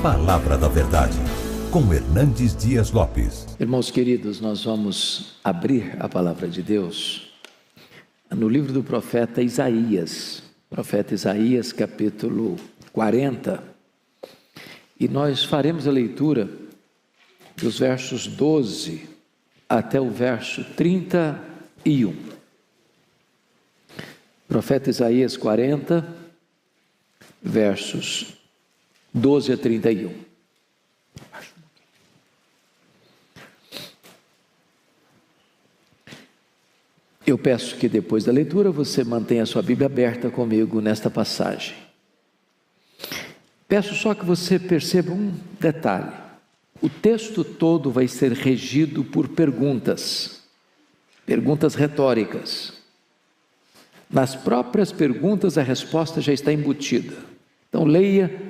Palavra da Verdade, com Hernandes Dias Lopes. Irmãos queridos, nós vamos abrir a Palavra de Deus no livro do profeta Isaías, capítulo 40, e nós faremos a leitura dos versos 12 até o verso 31. Profeta Isaías 40, versos 12 a 31. Eu peço que depois da leitura você mantenha a sua Bíblia aberta comigo nesta passagem. Peço só que você perceba um detalhe. O texto todo vai ser regido por perguntas retóricas. Nas próprias perguntas a resposta já está embutida. Então leia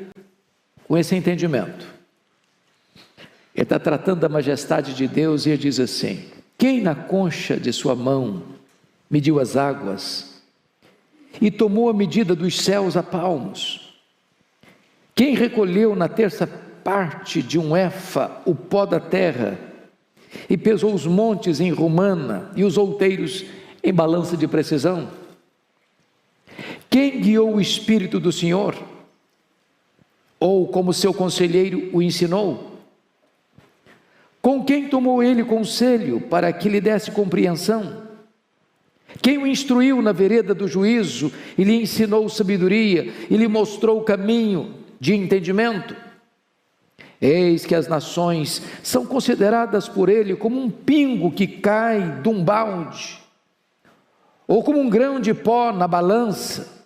com esse entendimento. Ele está tratando da majestade de Deus e ele diz assim: quem na concha de sua mão mediu as águas e tomou a medida dos céus a palmos? Quem recolheu na terça parte de um éfa o pó da terra e pesou os montes em romana e os outeiros em balança de precisão? Quem guiou o Espírito do Senhor? Ou como seu conselheiro o ensinou? Com quem tomou ele conselho para que lhe desse compreensão? Quem o instruiu na vereda do juízo e lhe ensinou sabedoria e lhe mostrou o caminho de entendimento? Eis que as nações são consideradas por ele como um pingo que cai de um balde, ou como um grão de pó na balança.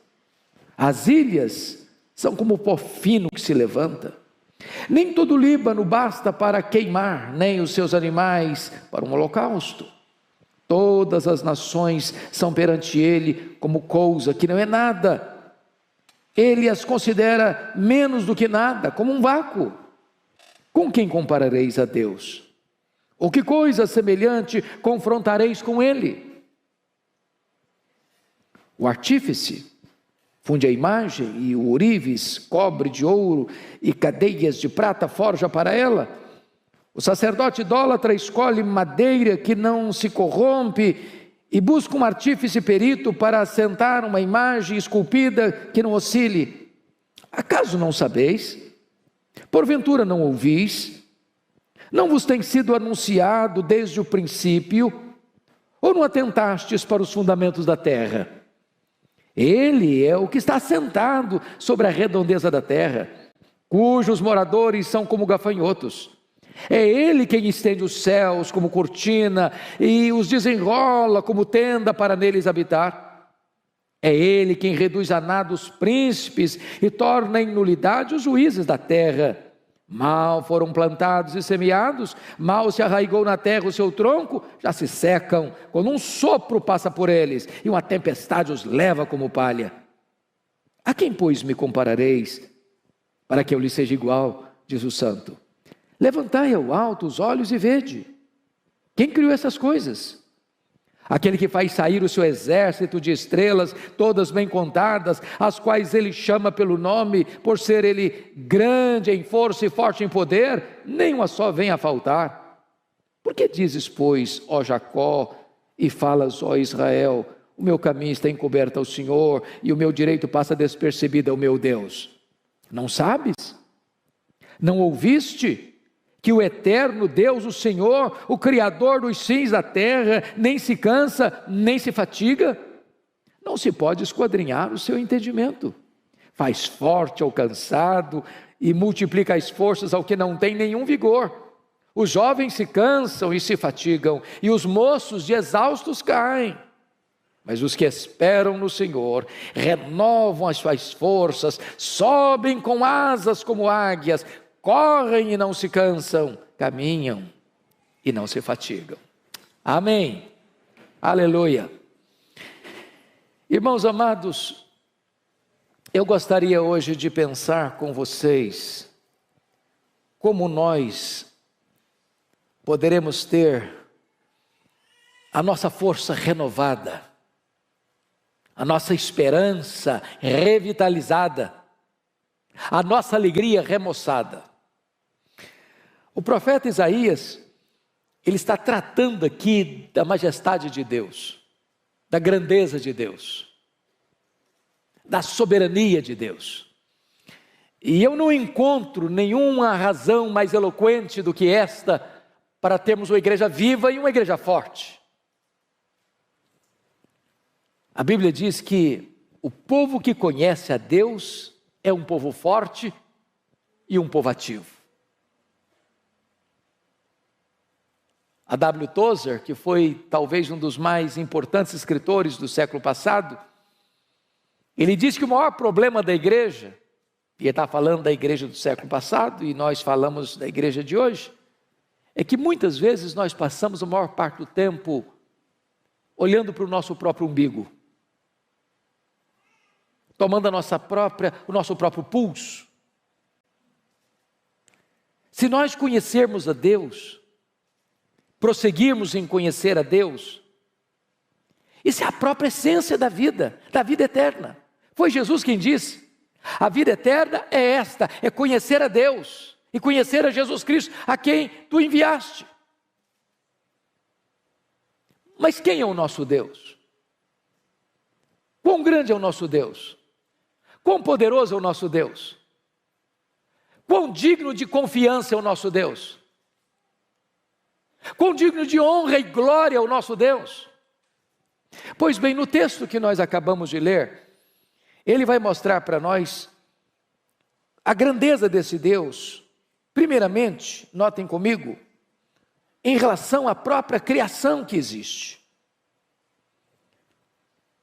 As ilhas são como o pó fino que se levanta. Nem todo o Líbano basta para queimar, nem os seus animais para um holocausto. Todas as nações são perante ele como coisa que não é nada. Ele as considera menos do que nada, como um vácuo. Com quem comparareis a Deus? Ou que coisa semelhante confrontareis com ele? O artífice funde a imagem e o ourives cobre de ouro e cadeias de prata forja para ela. O sacerdote idólatra escolhe madeira que não se corrompe e busca um artífice perito para assentar uma imagem esculpida que não oscile. Acaso não sabeis? Porventura não ouvis? Não vos tem sido anunciado desde o princípio? Ou não atentastes para os fundamentos da terra? Ele é o que está assentado sobre a redondeza da terra, cujos moradores são como gafanhotos. É ele quem estende os céus como cortina e os desenrola como tenda para neles habitar. É ele quem reduz a nada os príncipes e torna em nulidade os juízes da terra. Mal foram plantados e semeados, mal se arraigou na terra o seu tronco, já se secam, quando um sopro passa por eles e uma tempestade os leva como palha. A quem, pois, me comparareis, para que eu lhe seja igual, diz o santo? Levantai ao alto os olhos e vede. Quem criou essas coisas? Aquele que faz sair o seu exército de estrelas, todas bem contadas, as quais ele chama pelo nome, por ser ele grande em força e forte em poder, nenhuma só vem a faltar. Por que dizes, pois, ó Jacó, e falas, ó Israel, o meu caminho está encoberto ao Senhor, e o meu direito passa despercebido ao meu Deus? Não sabes? Não ouviste? Que o eterno Deus, o Senhor, o Criador dos fins da terra, nem se cansa, nem se fatiga? Não se pode esquadrinhar o seu entendimento. Faz forte ao cansado e multiplica as forças ao que não tem nenhum vigor. Os jovens se cansam e se fatigam, e os moços de exaustos caem. Mas os que esperam no Senhor renovam as suas forças, sobem com asas como águias, correm e não se cansam, caminham e não se fatigam. Amém. Aleluia. Irmãos amados, eu gostaria hoje de pensar com vocês como nós poderemos ter a nossa força renovada, a nossa esperança revitalizada, a nossa alegria remoçada. O profeta Isaías, ele está tratando aqui da majestade de Deus, da grandeza de Deus, da soberania de Deus. E eu não encontro nenhuma razão mais eloquente do que esta para termos uma igreja viva e uma igreja forte. A Bíblia diz que o povo que conhece a Deus é um povo forte e um povo ativo. A W. Tozer, que foi talvez um dos mais importantes escritores do século passado, ele diz que o maior problema da igreja, e ele está falando da igreja do século passado, e nós falamos da igreja de hoje, é que muitas vezes nós passamos a maior parte do tempo olhando para o nosso próprio umbigo, tomando o nosso próprio pulso. Se nós conhecermos a Deus, prosseguirmos em conhecer a Deus, isso é a própria essência da vida eterna. Foi Jesus quem disse: a vida eterna é esta, é conhecer a Deus e conhecer a Jesus Cristo, a quem tu enviaste. Mas quem é o nosso Deus? Quão grande é o nosso Deus? Quão poderoso é o nosso Deus? Quão digno de confiança é o nosso Deus? Quão digno de honra e glória é o nosso Deus? Pois bem, no texto que nós acabamos de ler, ele vai mostrar para nós a grandeza desse Deus. Primeiramente, notem comigo, em relação à própria criação que existe.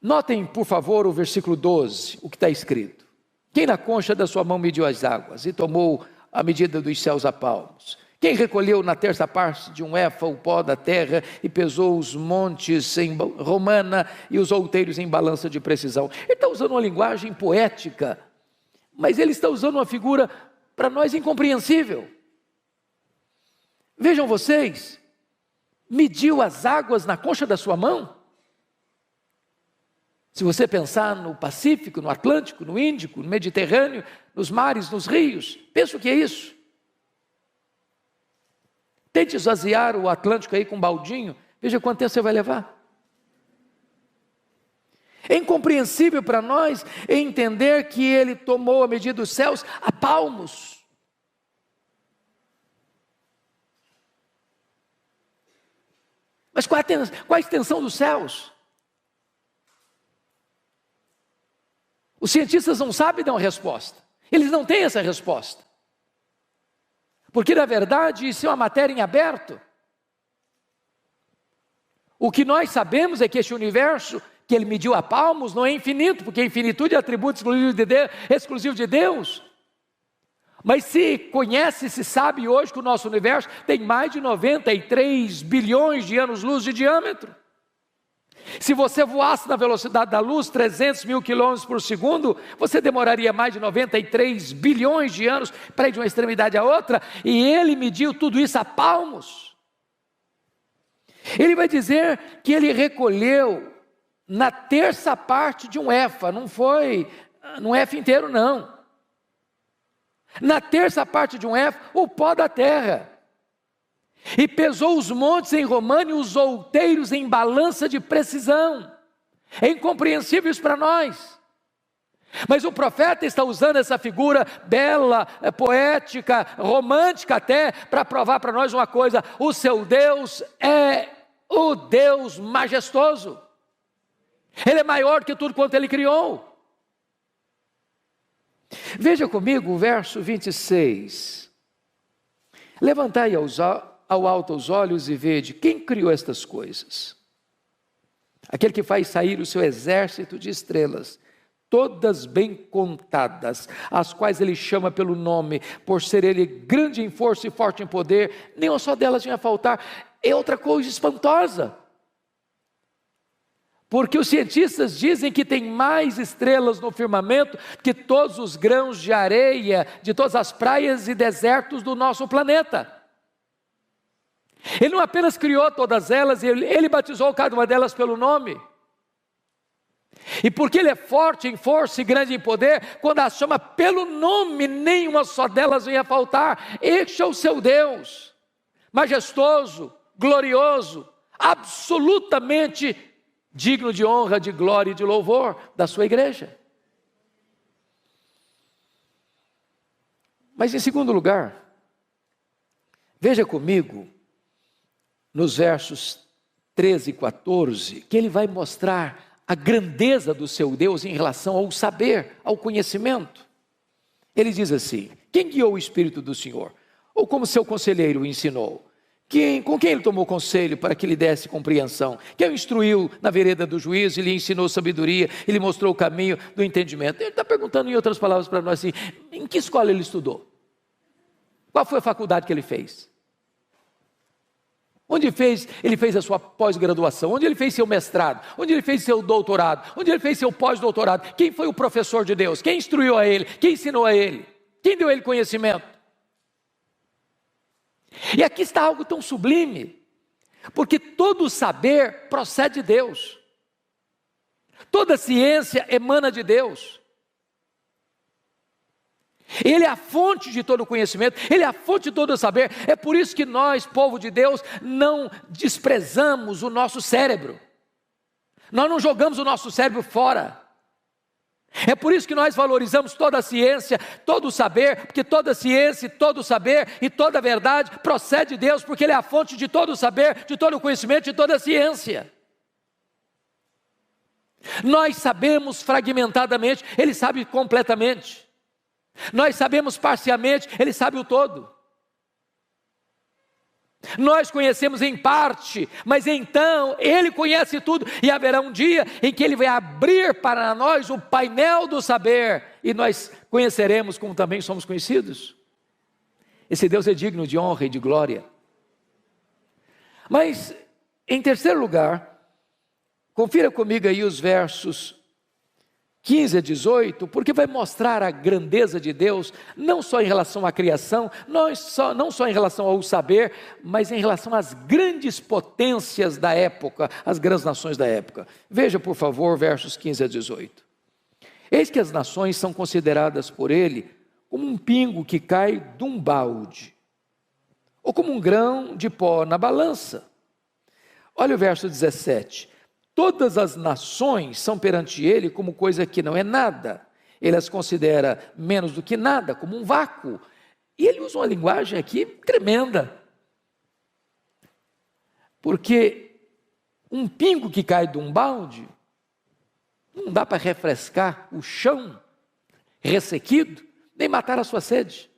Notem, por favor, o versículo 12, o que está escrito: quem na concha da sua mão mediu as águas e tomou a medida dos céus a palmos? Quem recolheu na terça parte de um éfa o pó da terra e pesou os montes em romana e os outeiros em balança de precisão? Ele está usando uma linguagem poética, mas ele está usando uma figura para nós incompreensível. Vejam vocês, mediu as águas na concha da sua mão? Se você pensar no Pacífico, no Atlântico, no Índico, no Mediterrâneo, nos mares, nos rios, pensa o que é isso? Tente esvaziar o Atlântico aí com um baldinho, veja quanto tempo você vai levar. É incompreensível para nós entender que ele tomou a medida dos céus a palmos. Mas qual a extensão dos céus? Os cientistas não sabem dar uma resposta. Eles não têm essa resposta. Porque, na verdade, isso é uma matéria em aberto. O que nós sabemos é que este universo, que ele mediu a palmos, não é infinito, porque a infinitude é atributo exclusivo de Deus. Mas se conhece, se sabe hoje que o nosso universo tem mais de 93 bilhões de anos-luz de diâmetro. Se você voasse na velocidade da luz, 300 mil quilômetros por segundo, você demoraria mais de 93 bilhões de anos para ir de uma extremidade à outra, e ele mediu tudo isso a palmos. Ele vai dizer que ele recolheu na terça parte de um éfa, não foi num éfa inteiro não. Na terça parte de um éfa, o pó da terra. E pesou os montes em romana e os outeiros em balança de precisão. É incompreensível isso para nós. Mas o profeta está usando essa figura bela, poética, romântica até, para provar para nós uma coisa: o seu Deus é o Deus majestoso. Ele é maior que tudo quanto ele criou. Veja comigo o verso 26. Levantai ao alto os olhos e vede quem criou estas coisas. Aquele que faz sair o seu exército de estrelas, todas bem contadas, as quais ele chama pelo nome, por ser ele grande em força e forte em poder, nenhuma só delas vinha a faltar. É outra coisa espantosa, porque os cientistas dizem que tem mais estrelas no firmamento que todos os grãos de areia de todas as praias e desertos do nosso planeta. Ele não apenas criou todas elas, ele batizou cada uma delas pelo nome. E porque ele é forte em força e grande em poder, quando as chama pelo nome, nenhuma só delas vem a faltar. Este é o seu Deus, majestoso, glorioso, absolutamente digno de honra, de glória e de louvor da sua igreja. Mas em segundo lugar, veja comigo, nos versos 13 e 14, que ele vai mostrar a grandeza do seu Deus em relação ao saber, ao conhecimento. Ele diz assim: quem guiou o Espírito do Senhor? Ou como seu conselheiro o ensinou? Com quem ele tomou conselho para que lhe desse compreensão? Quem o instruiu na vereda do juízo e lhe ensinou sabedoria e lhe mostrou o caminho do entendimento? Ele está perguntando em outras palavras para nós assim: em que escola ele estudou? Qual foi a faculdade que ele fez? Onde ele fez a sua pós-graduação? Onde ele fez seu mestrado? Onde ele fez seu doutorado? Onde ele fez seu pós-doutorado? Quem foi o professor de Deus? Quem instruiu a ele? Quem ensinou a ele? Quem deu a ele conhecimento? E aqui está algo tão sublime, porque todo saber procede de Deus, toda ciência emana de Deus. Ele é a fonte de todo conhecimento, Ele é a fonte de todo saber. É por isso que nós, povo de Deus, não desprezamos o nosso cérebro, nós não jogamos o nosso cérebro fora. É por isso que nós valorizamos toda a ciência, todo o saber, porque toda a ciência, todo o saber e toda a verdade procede de Deus, porque Ele é a fonte de todo o saber, de todo o conhecimento, de toda a ciência. Nós sabemos fragmentadamente, Ele sabe completamente. Nós sabemos parcialmente, Ele sabe o todo. Nós conhecemos em parte, mas então Ele conhece tudo, e haverá um dia em que Ele vai abrir para nós o painel do saber, e nós conheceremos como também somos conhecidos. Esse Deus é digno de honra e de glória. Mas, em terceiro lugar, confira comigo aí os versos 15 a 18, porque vai mostrar a grandeza de Deus, não só em relação à criação, não só em relação ao saber, mas em relação às grandes potências da época, as grandes nações da época. Veja, por favor, versos 15 a 18. Eis que as nações são consideradas por ele como um pingo que cai de um balde, ou como um grão de pó na balança. Olha o verso 17. Todas as nações são perante ele como coisa que não é nada. Ele as considera menos do que nada, como um vácuo. E ele usa uma linguagem aqui tremenda. Porque um pingo que cai de um balde, não dá para refrescar o chão ressequido, nem matar a sua sede.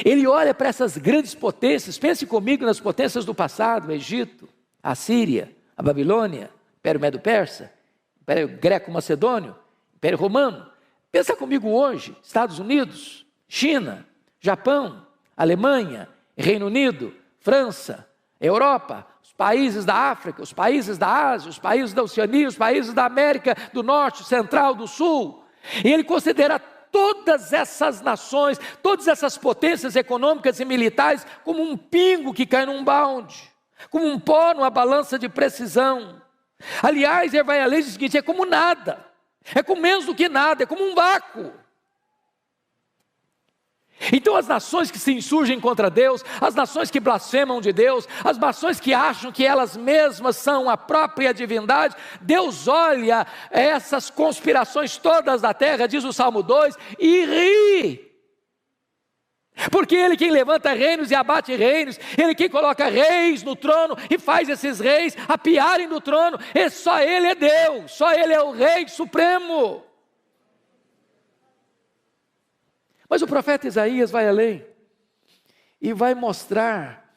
Ele olha para essas grandes potências, pense comigo nas potências do passado, o Egito, a Síria, a Babilônia, Império Medo-Persa, Império Greco-Macedônio, Império Romano. Pensa comigo hoje, Estados Unidos, China, Japão, Alemanha, Reino Unido, França, Europa, os países da África, os países da Ásia, os países da Oceania, os países da América do Norte, Central, do Sul. E ele considera todas essas nações, todas essas potências econômicas e militares como um pingo que cai num balde, como um pó numa balança de precisão. Aliás, ele vai além do seguinte: é como nada, é como menos do que nada, é como um vácuo. Então as nações que se insurgem contra Deus, as nações que blasfemam de Deus, as nações que acham que elas mesmas são a própria divindade, Deus olha essas conspirações todas da terra, diz o Salmo 2, e ri. Porque Ele quem levanta reinos e abate reinos, Ele quem coloca reis no trono e faz esses reis apiarem do trono, e só Ele é Deus, só Ele é o Rei Supremo. Mas o profeta Isaías vai além, e vai mostrar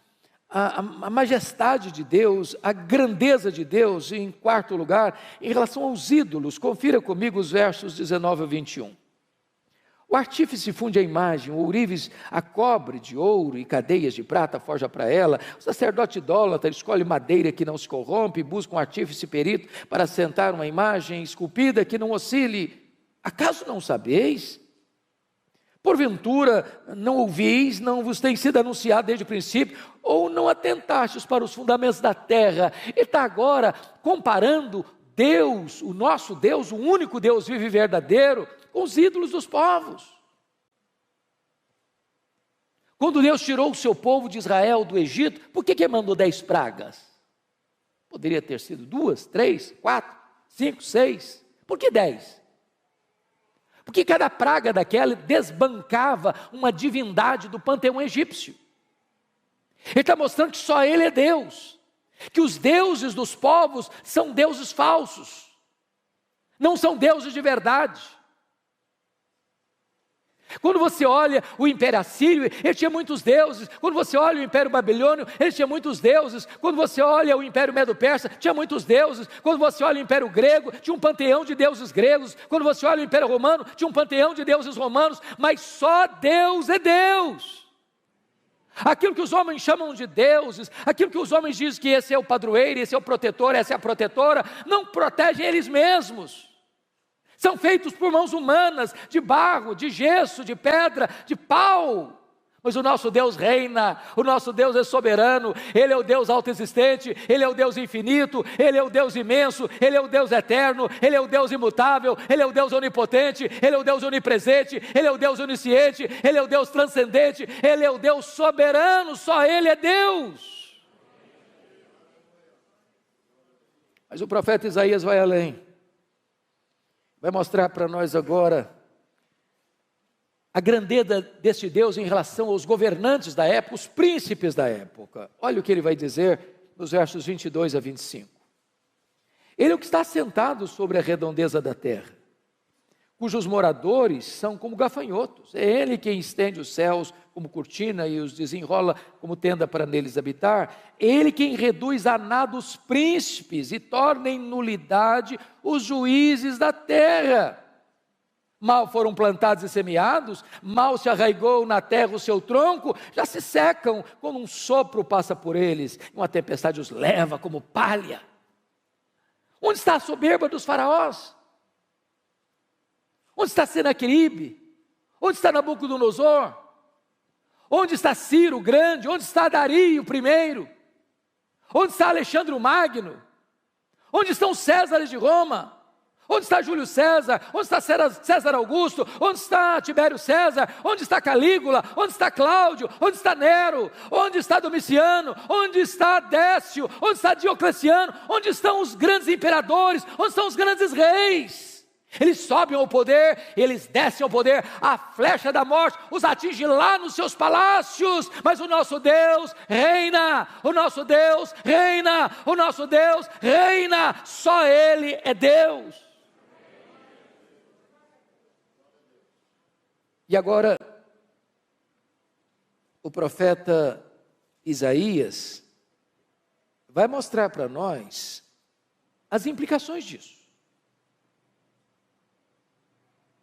a majestade de Deus, a grandeza de Deus, em quarto lugar, em relação aos ídolos. Confira comigo os versos 19 a 21. O artífice funde a imagem, o ourives a cobre de ouro e cadeias de prata forja para ela. O sacerdote idólatra escolhe madeira que não se corrompe, busca um artífice perito para assentar uma imagem esculpida que não oscile. Acaso não sabeis? Porventura não ouvis, não vos tem sido anunciado desde o princípio, ou não atentastes para os fundamentos da terra? Ele está agora comparando Deus, o nosso Deus, o único Deus vivo e verdadeiro, com os ídolos dos povos. Quando Deus tirou o seu povo de Israel do Egito, por que mandou 10 pragas? Poderia ter sido 2, 3, 4, 5, 6. Por que 10? Porque cada praga daquela desbancava uma divindade do panteão egípcio. Ele está mostrando que só Ele é Deus, que os deuses dos povos são deuses falsos, não são deuses de verdade. Quando você olha o Império Assírio, ele tinha muitos deuses. Quando você olha o Império Babilônio, ele tinha muitos deuses. Quando você olha o Império Medo-Persa, tinha muitos deuses. Quando você olha o Império Grego, tinha um panteão de deuses gregos. Quando você olha o Império Romano, tinha um panteão de deuses romanos. Mas só Deus é Deus. Aquilo que os homens chamam de deuses, aquilo que os homens dizem que esse é o padroeiro, esse é o protetor, essa é a protetora, não protegem eles mesmos. São feitos por mãos humanas, de barro, de gesso, de pedra, de pau. Mas o nosso Deus reina, o nosso Deus é soberano, Ele é o Deus autoexistente, Ele é o Deus infinito, Ele é o Deus imenso, Ele é o Deus eterno, Ele é o Deus imutável, Ele é o Deus onipotente, Ele é o Deus onipresente, Ele é o Deus onisciente, Ele é o Deus transcendente, Ele é o Deus soberano, só Ele é Deus. Mas o profeta Isaías vai além. Vai mostrar para nós agora a grandeza deste Deus em relação aos governantes da época, os príncipes da época. Olha o que ele vai dizer nos versos 22 a 25. Ele é o que está sentado sobre a redondeza da terra, cujos moradores são como gafanhotos. É Ele quem estende os céus como cortina e os desenrola como tenda para neles habitar. É Ele quem reduz a nada os príncipes e torna em nulidade os juízes da terra. Mal foram plantados e semeados, mal se arraigou na terra o seu tronco, já se secam quando um sopro passa por eles, uma tempestade os leva como palha. Onde está a soberba dos faraós? Onde está Senaqueribe? Onde está Nabucodonosor? Onde está Ciro o Grande? Onde está Dario I? Onde está Alexandre o Magno? Onde estão os Césares de Roma? Onde está Júlio César? Onde está César Augusto? Onde está Tibério César? Onde está Calígula? Onde está Cláudio? Onde está Nero? Onde está Domiciano? Onde está Décio? Onde está Diocleciano? Onde estão os grandes imperadores? Onde estão os grandes reis? Eles sobem ao poder, eles descem ao poder, a flecha da morte os atinge lá nos seus palácios, mas o nosso Deus reina, o nosso Deus reina, o nosso Deus reina, só Ele é Deus. E agora, o profeta Isaías vai mostrar para nós as implicações disso.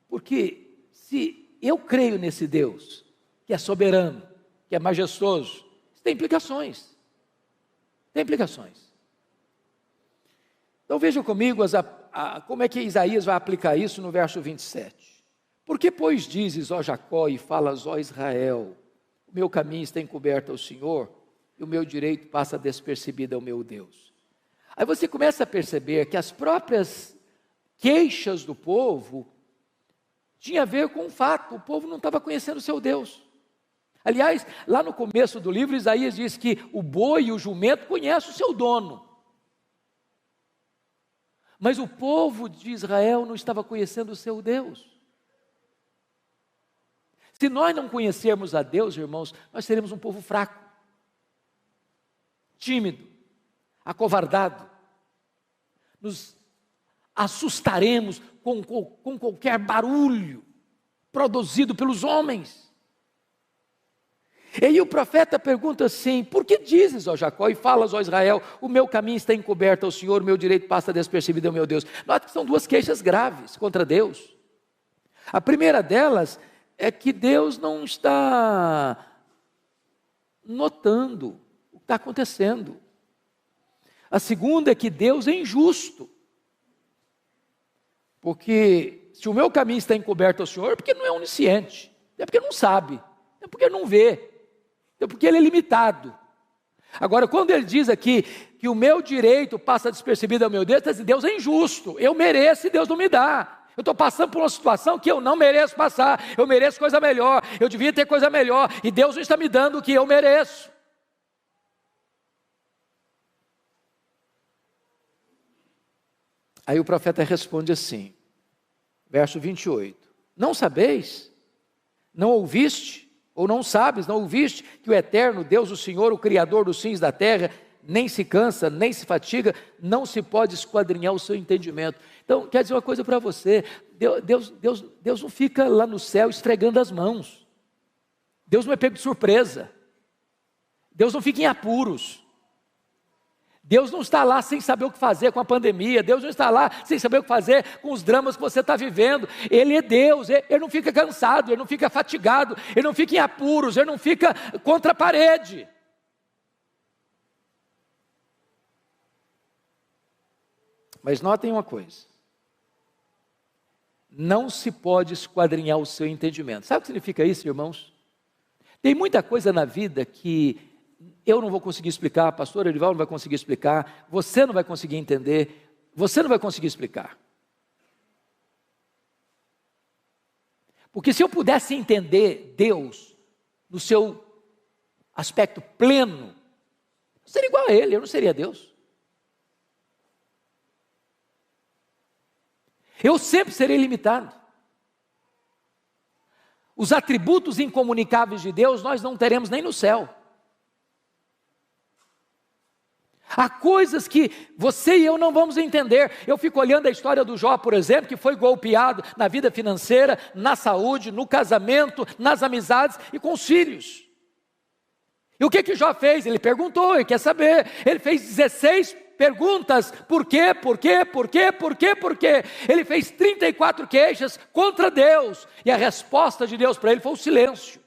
Porque se eu creio nesse Deus, que é soberano, que é majestoso, isso tem implicações. Tem implicações. Então vejam comigo como é que Isaías vai aplicar isso no verso 27. Porque, pois, dizes, ó Jacó, e falas, ó Israel, o meu caminho está encoberto ao Senhor, e o meu direito passa despercebido ao meu Deus. Aí você começa a perceber que as próprias queixas do povo tinha a ver com o fato, o povo não estava conhecendo o seu Deus. Aliás, lá no começo do livro, Isaías diz que o boi e o jumento conhecem o seu dono. Mas o povo de Israel não estava conhecendo o seu Deus. Se nós não conhecermos a Deus, irmãos, nós seremos um povo fraco, tímido, acovardado. Nos assustaremos com qualquer barulho produzido pelos homens. E aí o profeta pergunta assim: por que dizes, ó Jacó, e falas, ó Israel, o meu caminho está encoberto ao Senhor, o meu direito passa despercebido ao meu Deus? Nota que são duas queixas graves contra Deus. A primeira delas é que Deus não está notando o que está acontecendo. A segunda é que Deus é injusto. Porque se o meu caminho está encoberto ao Senhor, é porque não é onisciente, é porque não sabe, é porque não vê, é porque Ele é limitado. Agora, quando Ele diz aqui, que o meu direito passa despercebido ao meu Deus, está dizendo, Deus é injusto, eu mereço e Deus não me dá. Eu estou passando por uma situação que eu não mereço passar, eu mereço coisa melhor, eu devia ter coisa melhor, e Deus não está me dando o que eu mereço. Aí o profeta responde assim, verso 28, não sabeis, não ouviste, ou não sabes, não ouviste, que o eterno Deus, o Senhor, o Criador dos fins da terra, nem se cansa, nem se fatiga, não se pode esquadrinhar o seu entendimento. Então, quer dizer uma coisa para você, Deus não fica lá no céu esfregando as mãos, Deus não é pego de surpresa, Deus não fica em apuros, Deus não está lá sem saber o que fazer com a pandemia, Deus não está lá sem saber o que fazer com os dramas que você está vivendo. Ele é Deus, Ele não fica cansado, Ele não fica fatigado, Ele não fica em apuros, Ele não fica contra a parede. Mas notem uma coisa, não se pode esquadrinhar o seu entendimento. Sabe o que significa isso, irmãos? Tem muita coisa na vida que eu não vou conseguir explicar, pastor Erival não vai conseguir explicar, você não vai conseguir entender, você não vai conseguir explicar. Porque se eu pudesse entender Deus no seu aspecto pleno, eu seria igual a Ele, eu não seria Deus. Eu sempre serei limitado. Os atributos incomunicáveis de Deus nós não teremos nem no céu. Há coisas que você e eu não vamos entender. Eu fico olhando a história do Jó, por exemplo, que foi golpeado na vida financeira, na saúde, no casamento, nas amizades e com os filhos. E o que Jó fez? Ele perguntou, ele quer saber. Ele fez 16 perguntas, por quê, por quê, por quê, por quê, por quê? Ele fez 34 queixas contra Deus, e a resposta de Deus para ele foi o silêncio.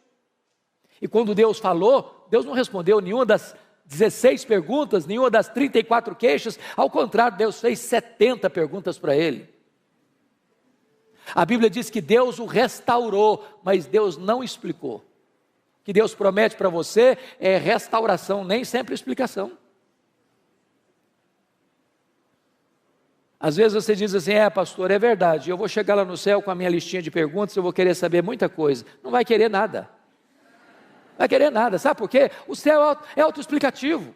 E quando Deus falou, Deus não respondeu nenhuma das 16 perguntas, nenhuma das 34 queixas, ao contrário, Deus fez 70 perguntas para ele. A Bíblia diz que Deus o restaurou, mas Deus não explicou. O que Deus promete para você é restauração, nem sempre explicação. Às vezes você diz assim, pastor, é verdade, eu vou chegar lá no céu com a minha listinha de perguntas, eu vou querer saber muita coisa. Não vai querer nada. Vai querer nada, sabe por quê? O céu é autoexplicativo.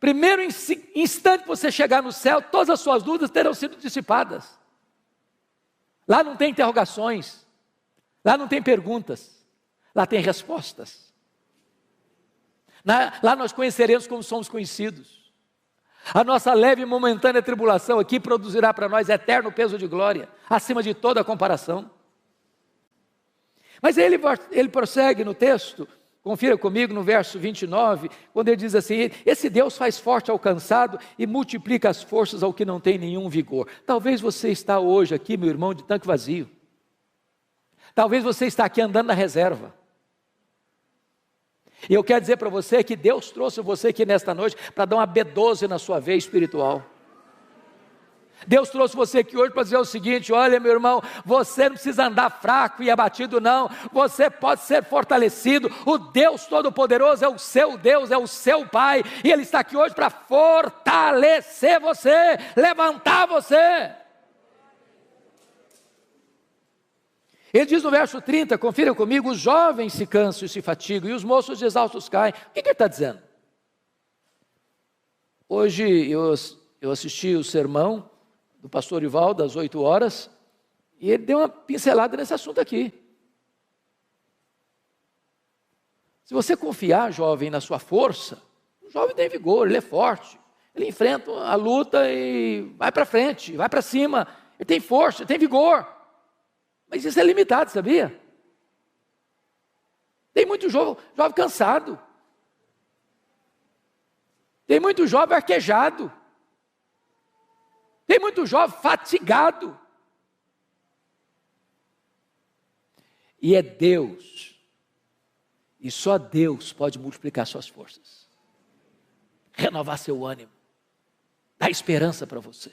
Primeiro instante que você chegar no céu, todas as suas dúvidas terão sido dissipadas. Lá não tem interrogações, lá não tem perguntas, lá tem respostas. Lá nós conheceremos como somos conhecidos. A nossa leve e momentânea tribulação aqui produzirá para nós eterno peso de glória, acima de toda comparação. Mas ele prossegue no texto, confira comigo no verso 29, quando ele diz assim, esse Deus faz forte ao cansado e multiplica as forças ao que não tem nenhum vigor. Talvez você está hoje aqui, meu irmão, de tanque vazio. Talvez você está aqui andando na reserva. E eu quero dizer para você que Deus trouxe você aqui nesta noite para dar uma B12 na sua veia espiritual. Deus trouxe você aqui hoje para dizer o seguinte, olha meu irmão, você não precisa andar fraco e abatido não, você pode ser fortalecido, o Deus Todo-Poderoso é o seu Deus, é o seu Pai, e Ele está aqui hoje para fortalecer você, levantar você. Ele diz no verso 30, confira comigo, os jovens se cansam e se fatigam, e os moços exaustos caem. O que ele está dizendo? Hoje eu assisti o sermão do pastor Ivaldo, às 8 horas, e ele deu uma pincelada nesse assunto aqui. Se você confiar, jovem, na sua força, o jovem tem vigor, ele é forte, ele enfrenta a luta e vai para frente, vai para cima, ele tem força, ele tem vigor. Mas isso é limitado, sabia? Tem muito jovem cansado. Tem muito jovem arquejado. Tem muito jovem fatigado. E é Deus. E só Deus pode multiplicar suas forças. Renovar seu ânimo. Dar esperança para você.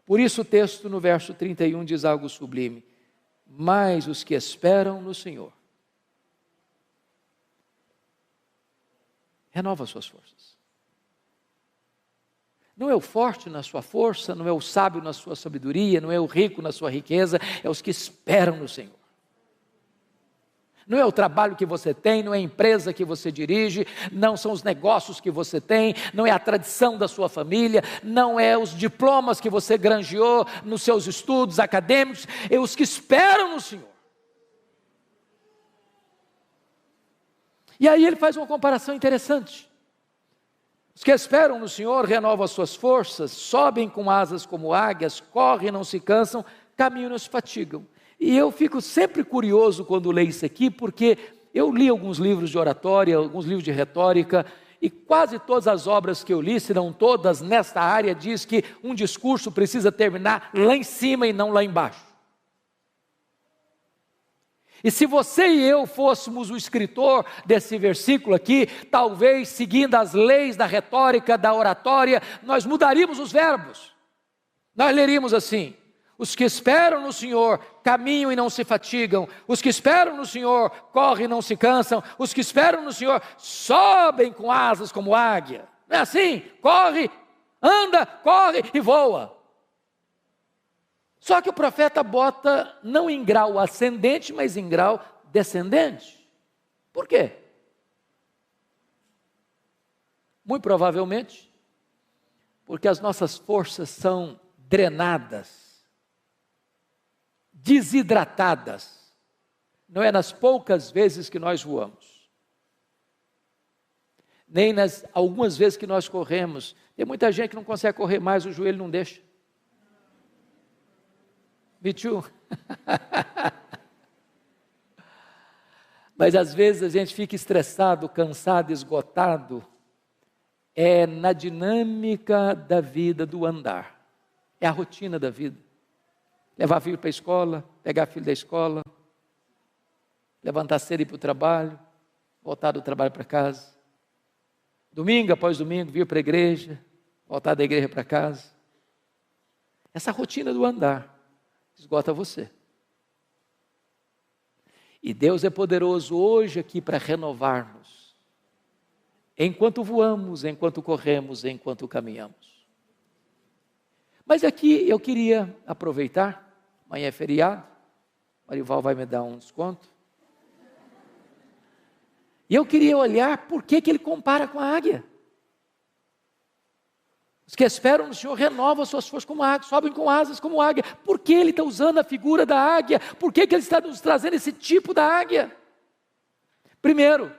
Por isso o texto no verso 31 diz algo sublime. Mas os que esperam no Senhor renova as suas forças. Não é o forte na sua força, não é o sábio na sua sabedoria, não é o rico na sua riqueza, é os que esperam no Senhor. Não é o trabalho que você tem, não é a empresa que você dirige, não são os negócios que você tem, não é a tradição da sua família, não é os diplomas que você granjeou nos seus estudos acadêmicos, é os que esperam no Senhor. E aí ele faz uma comparação interessante. Os que esperam no Senhor renovam as suas forças, sobem com asas como águias, correm e não se cansam, caminham e não se fatigam. E eu fico sempre curioso quando leio isso aqui, porque eu li alguns livros de oratória, alguns livros de retórica, e quase todas as obras que eu li, se não todas, nesta área, diz que um discurso precisa terminar lá em cima e não lá embaixo. E se você e eu fôssemos o escritor desse versículo aqui, talvez seguindo as leis da retórica, da oratória, nós mudaríamos os verbos. Nós leríamos assim: os que esperam no Senhor caminham e não se fatigam, os que esperam no Senhor correm e não se cansam, os que esperam no Senhor sobem com asas como águia. Não é assim? Corre, anda, corre e voa. Só que o profeta bota não em grau ascendente, mas em grau descendente. Por quê? Muito provavelmente, porque as nossas forças são drenadas, desidratadas. Não é nas poucas vezes que nós voamos, nem nas algumas vezes que nós corremos. Tem muita gente que não consegue correr mais, o joelho não deixa. Me too. Mas às vezes a gente fica estressado, cansado, esgotado. É na dinâmica da vida, do andar. É a rotina da vida. Levar filho para a escola, pegar filho da escola, levantar cedo e ir para o trabalho, voltar do trabalho para casa. Domingo após domingo, vir para a igreja, voltar da igreja para casa. Essa rotina do andar esgota você. E Deus é poderoso hoje aqui para renovar-nos. Enquanto voamos, enquanto corremos, enquanto caminhamos. Mas aqui eu queria aproveitar, amanhã é feriado, Marival vai me dar um desconto. E eu queria olhar por que ele compara com a águia. Os que esperam no Senhor renovam as suas forças como águia, sobem com asas como águia. Por que ele está usando a figura da águia? Por que ele está nos trazendo esse tipo da águia? Primeiro,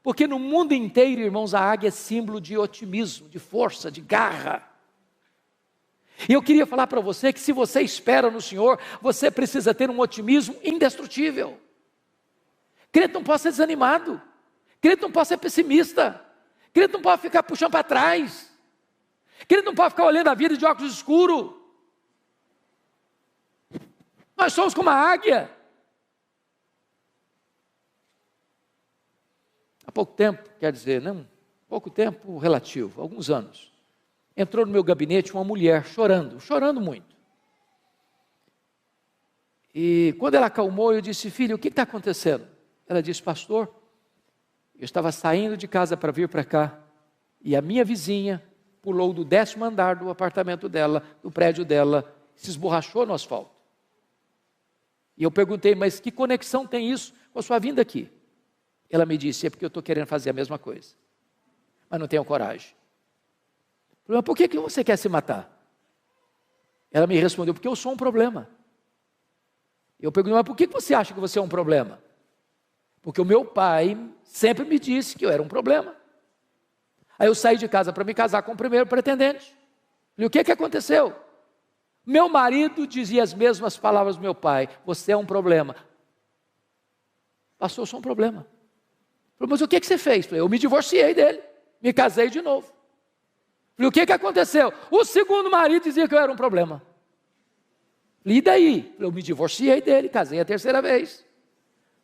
porque no mundo inteiro, irmãos, a águia é símbolo de otimismo, de força, de garra. E eu queria falar para você que se você espera no Senhor, você precisa ter um otimismo indestrutível. Crente não pode ser desanimado, crente não pode ser pessimista, crente não pode ficar puxando para trás. Crente não pode ficar olhando a vida de óculos escuros. Nós somos como a águia. Há pouco tempo, quer dizer, não, pouco tempo relativo, alguns anos, entrou no meu gabinete uma mulher chorando muito. E quando ela acalmou, eu disse: filha, o que está acontecendo? Ela disse: pastor, eu estava saindo de casa para vir para cá, e a minha vizinha pulou do 10º andar do apartamento dela, do prédio dela, se esborrachou no asfalto. E eu perguntei: mas que conexão tem isso com a sua vinda aqui? Ela me disse: é porque eu estou querendo fazer a mesma coisa, mas não tenho coragem. Eu falei: mas por que você quer se matar? Ela me respondeu: porque eu sou um problema. Eu perguntei: mas por que você acha que você é um problema? Porque o meu pai sempre me disse que eu era um problema. Aí eu saí de casa para me casar com o primeiro pretendente. Falei: o que aconteceu? Meu marido dizia as mesmas palavras do meu pai: você é um problema. Pastor, eu sou um problema. Falei: mas o que você fez? Falei: eu me divorciei dele, me casei de novo. Falei: o que aconteceu? O segundo marido dizia que eu era um problema. Falei: e daí? Falei: eu me divorciei dele, casei a terceira vez.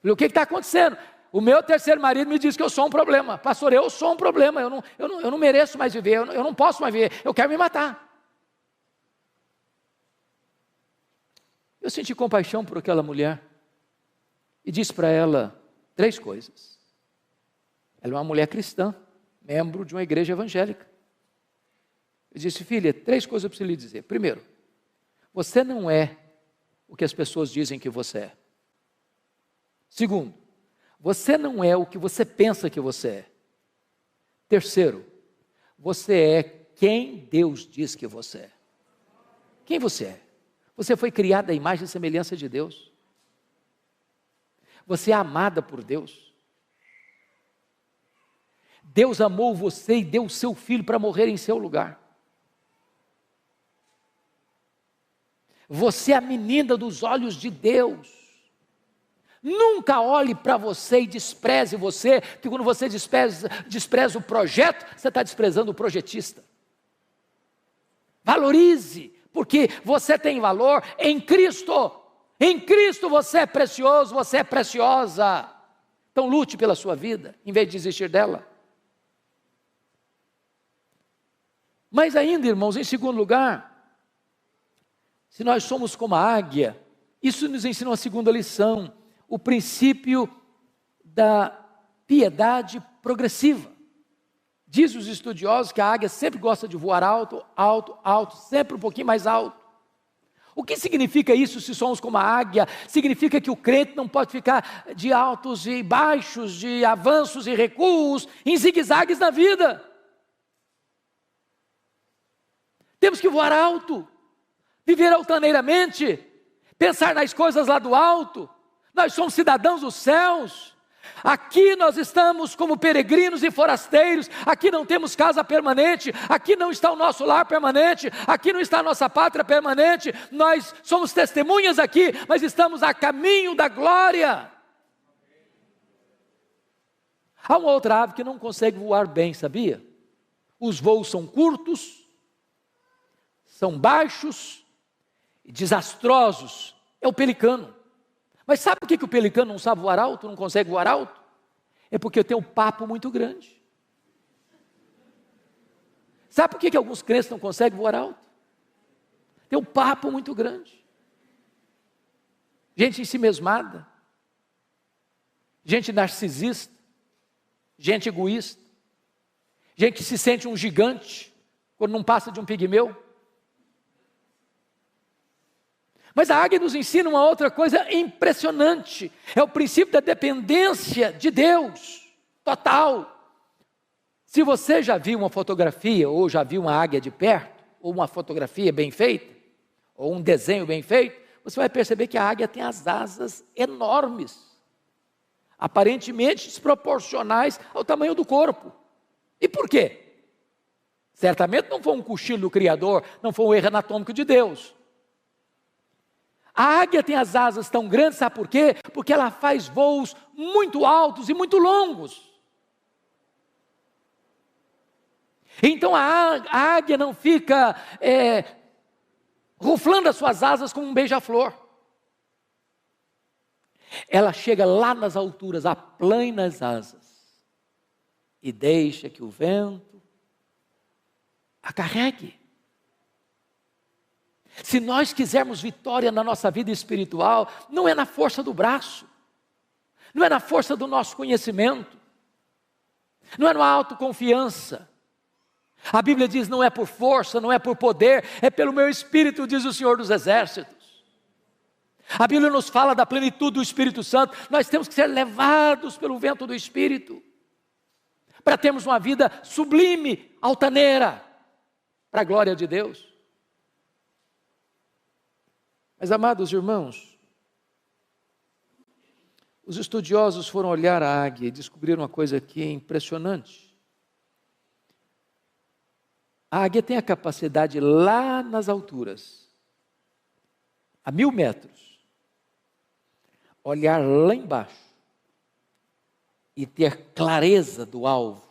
Falei: o que está acontecendo? O meu terceiro marido me disse que eu sou um problema. Pastor, eu sou um problema, eu não mereço mais viver, eu não posso mais viver, eu quero me matar. Eu senti compaixão por aquela mulher e disse para ela 3 coisas. Ela é uma mulher cristã, membro de uma igreja evangélica. Eu disse: filha, 3 coisas eu preciso lhe dizer. Primeiro, você não é o que as pessoas dizem que você é. Segundo, você não é o que você pensa que você é. Terceiro, você é quem Deus diz que você é. Quem você é? Você foi criado à imagem e semelhança de Deus. Você é amada por Deus. Deus amou você e deu o seu filho para morrer em seu lugar. Você é a menina dos olhos de Deus. Nunca olhe para você e despreze você, que quando você despreza o projeto, você está desprezando o projetista. Valorize, porque você tem valor em Cristo. Em Cristo você é precioso, você é preciosa. Então lute pela sua vida, em vez de desistir dela. Mas ainda, irmãos, em segundo lugar, se nós somos como a águia, isso nos ensina uma segunda lição, o princípio da piedade progressiva. Diz os estudiosos que a águia sempre gosta de voar alto, alto, alto, sempre um pouquinho mais alto. O que significa isso se somos como a águia? Significa que o crente não pode ficar de altos e baixos, de avanços e recuos, em zigue-zagues na vida. Temos que voar alto, viver altaneiramente, pensar nas coisas lá do alto. Nós somos cidadãos dos céus. Aqui nós estamos como peregrinos e forasteiros. Aqui não temos casa permanente. Aqui não está o nosso lar permanente. Aqui não está a nossa pátria permanente. Nós somos testemunhas aqui, mas estamos a caminho da glória. Há uma outra ave que não consegue voar bem, sabia? Os voos são curtos, são baixos e desastrosos. É o pelicano. Mas sabe por que o pelicano não sabe voar alto, não consegue voar alto? É porque tem um papo muito grande. Sabe por que alguns crentes não conseguem voar alto? Tem um papo muito grande. Gente ensimesmada, gente narcisista, gente egoísta, gente que se sente um gigante quando não passa de um pigmeu. Mas a águia nos ensina uma outra coisa impressionante, é o princípio da dependência de Deus, total. Se você já viu uma fotografia, ou já viu uma águia de perto, ou uma fotografia bem feita, ou um desenho bem feito, você vai perceber que a águia tem as asas enormes, aparentemente desproporcionais ao tamanho do corpo. E por quê? Certamente não foi um cochilo do Criador, não foi um erro anatômico de Deus. A águia tem as asas tão grandes, sabe por quê? Porque ela faz voos muito altos e muito longos. Então a águia não fica ruflando as suas asas como um beija-flor. Ela chega lá nas alturas, aplana as asas e deixa que o vento a carregue. Se nós quisermos vitória na nossa vida espiritual, não é na força do braço, não é na força do nosso conhecimento, não é na autoconfiança. A Bíblia diz: não é por força, não é por poder, é pelo meu Espírito, diz o Senhor dos Exércitos. A Bíblia nos fala da plenitude do Espírito Santo. Nós temos que ser levados pelo vento do Espírito, para termos uma vida sublime, altaneira, para a glória de Deus. Mas, amados irmãos, os estudiosos foram olhar a águia e descobriram uma coisa aqui impressionante. A águia tem a capacidade lá nas alturas, a 1000 metros, olhar lá embaixo e ter clareza do alvo.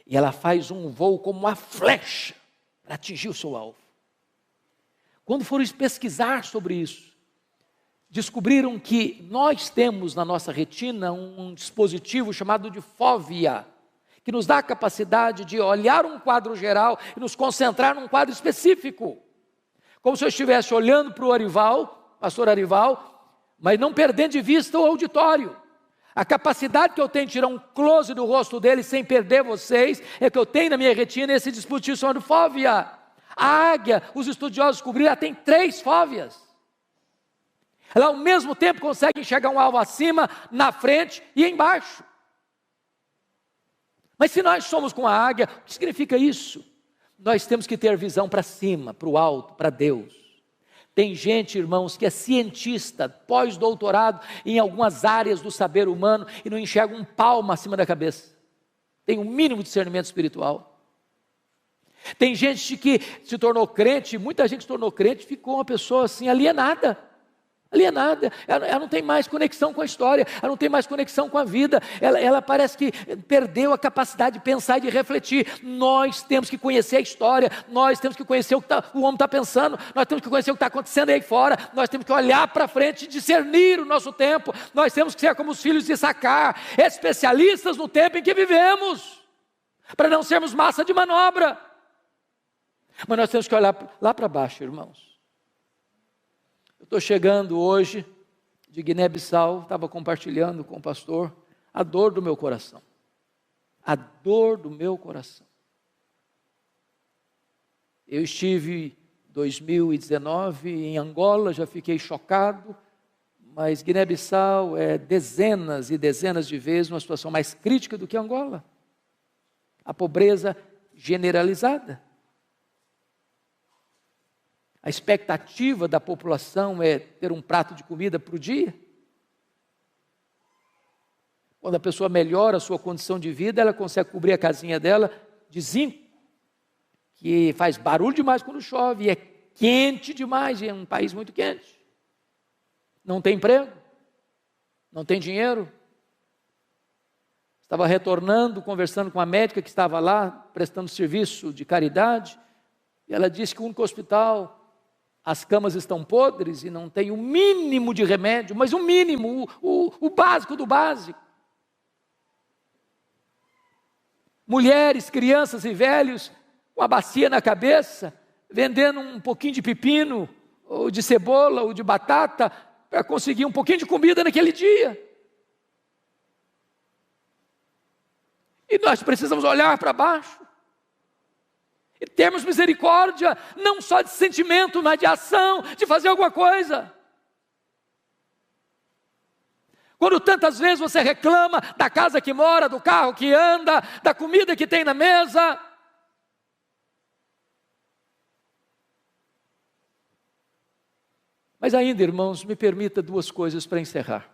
E ela faz um voo como uma flecha para atingir o seu alvo. Quando foram pesquisar sobre isso, descobriram que nós temos na nossa retina um dispositivo chamado de fóvea, que nos dá a capacidade de olhar um quadro geral e nos concentrar num quadro específico. Como se eu estivesse olhando para o Arival, pastor Arival, mas não perdendo de vista o auditório. A capacidade que eu tenho de tirar um close do rosto dele sem perder vocês, é que eu tenho na minha retina esse dispositivo chamado fóvea. A águia, os estudiosos descobriram, ela tem 3 fóveas. Ela ao mesmo tempo consegue enxergar um alvo acima, na frente e embaixo. Mas se nós somos com a águia, o que significa isso? Nós temos que ter visão para cima, para o alto, para Deus. Tem gente, irmãos, que é cientista, pós-doutorado em algumas áreas do saber humano e não enxerga um palmo acima da cabeça. Tem um mínimo de discernimento espiritual. Tem gente que se tornou crente, muita gente se tornou crente, ficou uma pessoa assim alienada. Alienada, ela não tem mais conexão com a história, ela não tem mais conexão com a vida, ela parece que perdeu a capacidade de pensar e de refletir. Nós temos que conhecer a história, nós temos que conhecer o que o homem está pensando, nós temos que conhecer o que está acontecendo aí fora, nós temos que olhar para frente e discernir o nosso tempo, nós temos que ser como os filhos de Issacar, especialistas no tempo em que vivemos, para não sermos massa de manobra. Mas nós temos que olhar lá para baixo, irmãos. Eu estou chegando hoje de Guiné-Bissau, estava compartilhando com o pastor a dor do meu coração. A dor do meu coração. Eu estive em 2019 em Angola, já fiquei chocado, mas Guiné-Bissau é dezenas e dezenas de vezes uma situação mais crítica do que Angola. A pobreza generalizada. A expectativa da população é ter um prato de comida por dia. Quando a pessoa melhora a sua condição de vida, ela consegue cobrir a casinha dela de zinco, que faz barulho demais quando chove, e é quente demais, e é um país muito quente. Não tem emprego, não tem dinheiro. Estava retornando, conversando com a médica que estava lá, prestando serviço de caridade, e ela disse que o único hospital, as camas estão podres e não tem o mínimo de remédio, mas o mínimo, o básico do básico. Mulheres, crianças e velhos com a bacia na cabeça, vendendo um pouquinho de pepino, ou de cebola, ou de batata, para conseguir um pouquinho de comida naquele dia. E nós precisamos olhar para baixo. E termos misericórdia, não só de sentimento, mas de ação, de fazer alguma coisa. Quando tantas vezes você reclama da casa que mora, do carro que anda, da comida que tem na mesa. Mas ainda, irmãos, me permita 2 coisas para encerrar.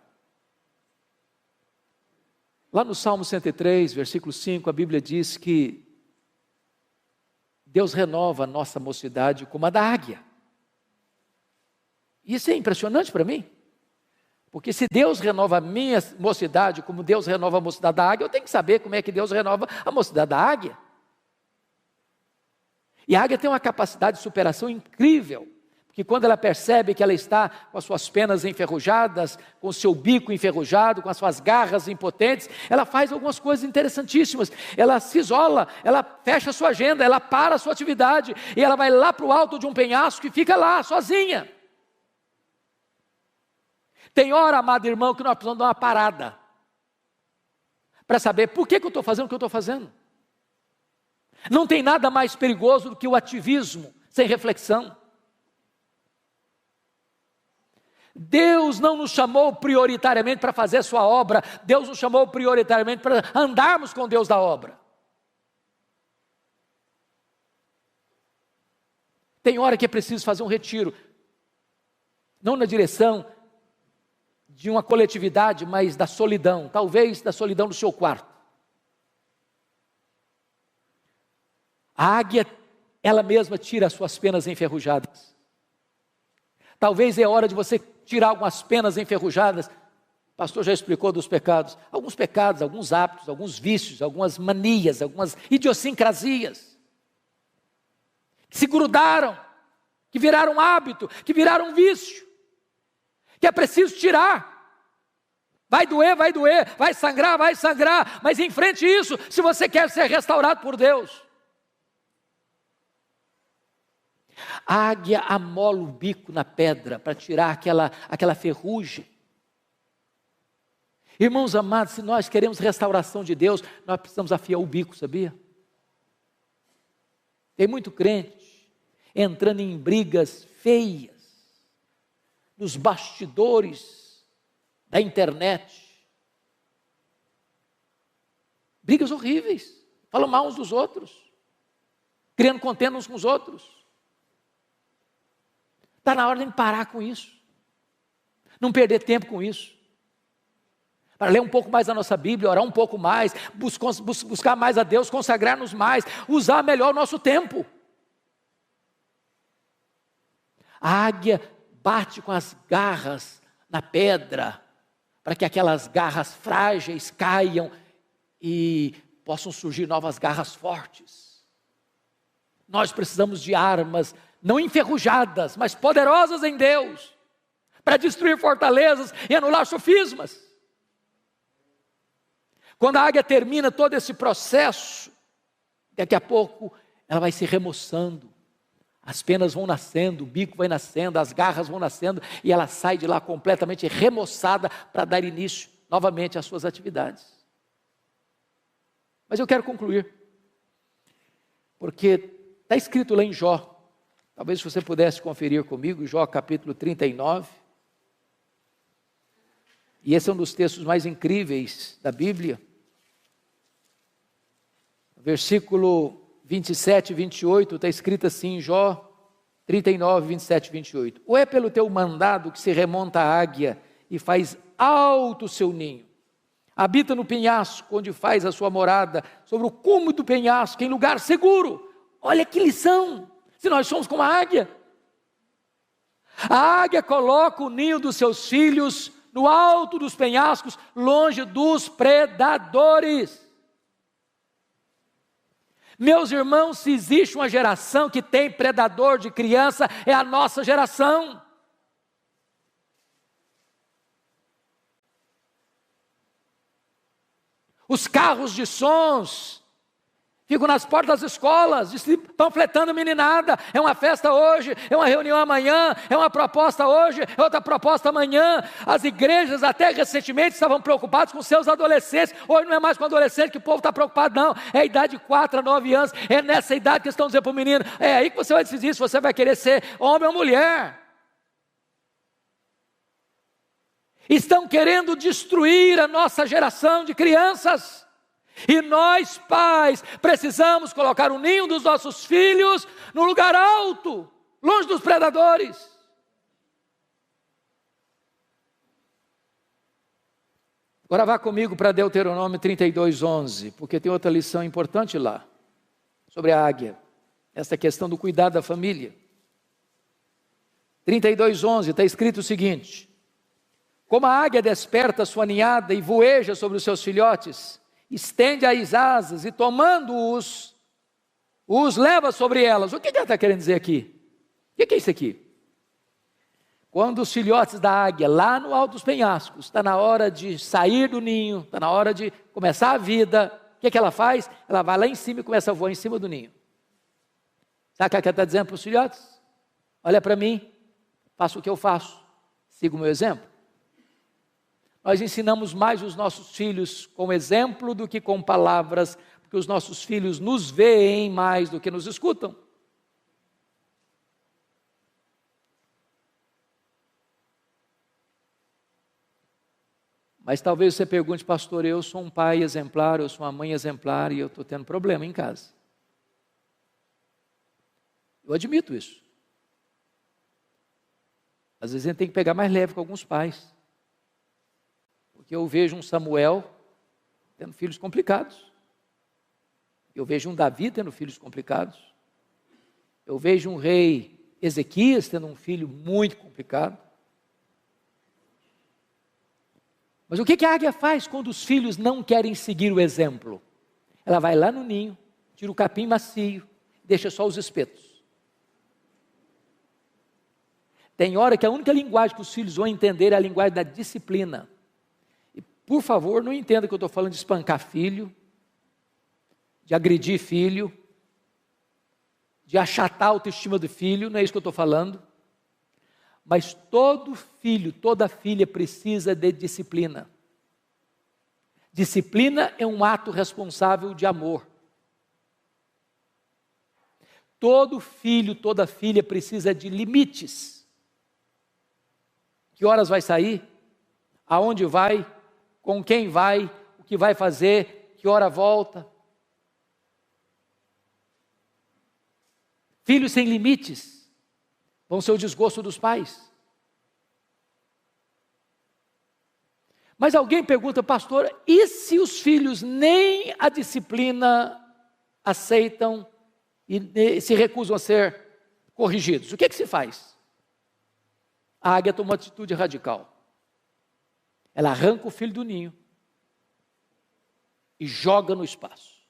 Lá no Salmo 103, versículo 5, a Bíblia diz que Deus renova a nossa mocidade como a da águia. Isso é impressionante para mim. Porque se Deus renova a minha mocidade como Deus renova a mocidade da águia, eu tenho que saber como é que Deus renova a mocidade da águia. E a águia tem uma capacidade de superação incrível. Porque quando ela percebe que ela está com as suas penas enferrujadas, com o seu bico enferrujado, com as suas garras impotentes, ela faz algumas coisas interessantíssimas. Ela se isola, ela fecha a sua agenda, ela para a sua atividade, e ela vai lá para o alto de um penhasco e fica lá, sozinha. Tem hora, amado irmão, que nós precisamos dar uma parada, para saber por que eu estou fazendo o que eu estou fazendo. Não tem nada mais perigoso do que o ativismo, sem reflexão. Deus não nos chamou prioritariamente para fazer a sua obra, Deus nos chamou prioritariamente para andarmos com Deus da obra. Tem hora que é preciso fazer um retiro, não na direção de uma coletividade, mas da solidão, talvez da solidão do seu quarto. A águia, ela mesma tira as suas penas enferrujadas. Talvez é hora de você tirar algumas penas enferrujadas. O pastor já explicou dos pecados. Alguns pecados, alguns hábitos, alguns vícios, algumas manias, algumas idiosincrasias. Que se grudaram, que viraram hábito, que viraram vício. Que é preciso tirar. Vai doer, vai sangrar, mas enfrente isso se você quer ser restaurado por Deus. A águia amola o bico na pedra para tirar aquela ferrugem. Irmãos amados, se nós queremos restauração de Deus, nós precisamos afiar o bico, sabia? Tem muito crente entrando em brigas feias, nos bastidores da internet. Brigas horríveis, falam mal uns dos outros, criando contenda uns com os outros. Está na hora de parar com isso, não perder tempo com isso, para ler um pouco mais a nossa Bíblia, orar um pouco mais, buscar mais a Deus, consagrar-nos mais, usar melhor o nosso tempo. A águia bate com as garras na pedra, para que aquelas garras frágeis caiam e possam surgir novas garras fortes. Nós precisamos de armas, não enferrujadas, mas poderosas em Deus, para destruir fortalezas e anular sofismas. Quando a águia termina todo esse processo, daqui a pouco ela vai se remoçando, as penas vão nascendo, o bico vai nascendo, as garras vão nascendo, e ela sai de lá completamente remoçada para dar início novamente às suas atividades. Mas eu quero concluir, porque está escrito lá em Jó, talvez se você pudesse conferir comigo, Jó capítulo 39, e esse é um dos textos mais incríveis da Bíblia, versículo 27 e 28, está escrito assim, Jó 39, 27 e 28. Ou é pelo teu mandado que se remonta a águia e faz alto o seu ninho, habita no penhasco, onde faz a sua morada, sobre o cume do penhasco, em lugar seguro. Olha que lição, se nós somos como a águia. A águia coloca o ninho dos seus filhos no alto dos penhascos, longe dos predadores. Meus irmãos, se existe uma geração que tem predador de criança, é a nossa geração. Os carros de sons ficam nas portas das escolas, panfletando a meninada. É uma festa hoje, é uma reunião amanhã, é uma proposta hoje, é outra proposta amanhã. As igrejas até recentemente estavam preocupadas com seus adolescentes. Hoje não é mais com adolescente que o povo está preocupado, não. É a idade de 4 a 9 anos. É nessa idade que estão dizendo para o menino, é aí que você vai decidir se você vai querer ser homem ou mulher. Estão querendo destruir a nossa geração de crianças. E nós, pais, precisamos colocar o ninho dos nossos filhos no lugar alto, longe dos predadores. Agora vá comigo para Deuteronômio 32:11, porque tem outra lição importante lá, sobre a águia, essa questão do cuidado da família. 32:11, está escrito o seguinte: como a águia desperta sua ninhada e voeja sobre os seus filhotes, estende as asas e tomando-os, os leva sobre elas. O que ela está querendo dizer aqui? O que é isso aqui? Quando os filhotes da águia, lá no alto dos penhascos, está na hora de sair do ninho, está na hora de começar a vida, o que ela faz? Ela vai lá em cima e começa a voar em cima do ninho. Sabe o que ela está dizendo para os filhotes? Olha para mim, faça o que eu faço, siga o meu exemplo. Nós ensinamos mais os nossos filhos com exemplo do que com palavras, porque os nossos filhos nos veem mais do que nos escutam. Mas talvez você pergunte, pastor, eu sou um pai exemplar, eu sou uma mãe exemplar e eu estou tendo problema em casa. Eu admito isso. Às vezes a gente tem que pegar mais leve com alguns pais. Porque eu vejo um Samuel tendo filhos complicados. Eu vejo um Davi tendo filhos complicados. Eu vejo um rei Ezequias tendo um filho muito complicado. Mas o que a águia faz quando os filhos não querem seguir o exemplo? Ela vai lá no ninho, tira o capim macio, deixa só os espetos. Tem hora que a única linguagem que os filhos vão entender é a linguagem da disciplina. Por favor, não entenda que eu estou falando de espancar filho, de agredir filho, de achatar a autoestima do filho, não é isso que eu estou falando. Mas todo filho, toda filha precisa de disciplina. Disciplina é um ato responsável de amor. Todo filho, toda filha precisa de limites. Que horas vai sair? Aonde vai? Com quem vai? O que vai fazer? Que hora volta? Filhos sem limites vão ser o desgosto dos pais. Mas alguém pergunta, pastor, e se os filhos nem a disciplina aceitam e se recusam a ser corrigidos? O que é que se faz? A águia toma uma atitude radical. Ela arranca o filho do ninho e joga no espaço.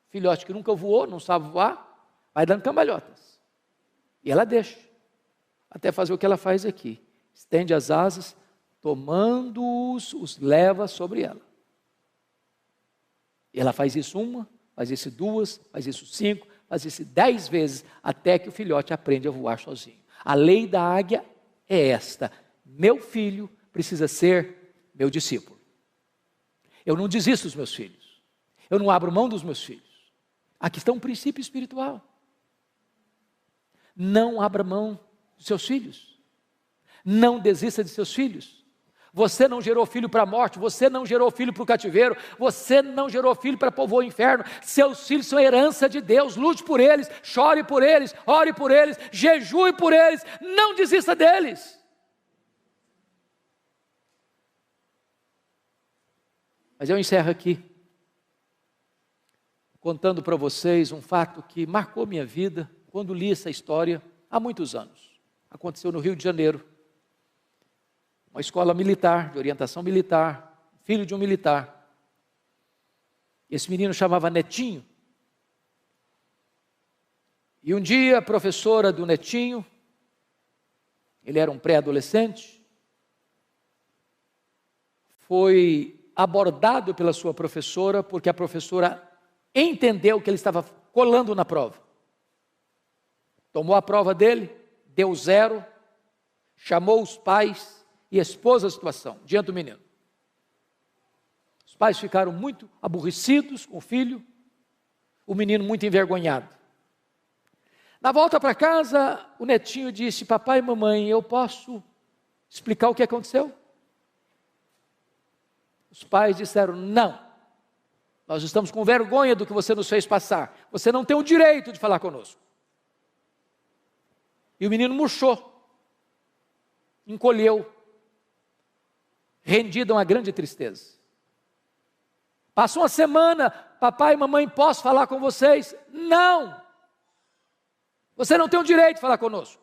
Filhote que nunca voou, não sabe voar, vai dando cambalhotas. E ela deixa, até fazer o que ela faz aqui. Estende as asas, tomando-os, os leva sobre ela. E ela faz isso uma, faz isso duas, faz isso 5, faz isso 10 vezes, até que o filhote aprende a voar sozinho. A lei da águia é esta: meu filho precisa ser meu discípulo. Eu não desisto dos meus filhos, eu não abro mão dos meus filhos. Aqui está um princípio espiritual. Não abra mão dos seus filhos, não desista de seus filhos. Você não gerou filho para a morte, você não gerou filho para o cativeiro, você não gerou filho para povoar o inferno. Seus filhos são herança de Deus. Lute por eles, chore por eles, ore por eles, jejue por eles, não desista deles. Mas eu encerro aqui, contando para vocês um fato que marcou minha vida, quando li essa história, há muitos anos. Aconteceu no Rio de Janeiro. Uma escola militar, de orientação militar, filho de um militar. Esse menino chamava Netinho. E um dia a professora do Netinho, ele era um pré-adolescente, foi abordado pela sua professora, porque a professora entendeu que ele estava colando na prova. Tomou a prova dele, deu 0, chamou os pais e expôs a situação diante do menino. Os pais ficaram muito aborrecidos com o filho, o menino muito envergonhado. Na volta para casa, o Netinho disse: papai e mamãe, eu posso explicar o que aconteceu? Os pais disseram: não, nós estamos com vergonha do que você nos fez passar, você não tem o direito de falar conosco. E o menino murchou, encolheu, rendido a uma grande tristeza. Passou uma semana: papai e mamãe, posso falar com vocês? Não, você não tem o direito de falar conosco.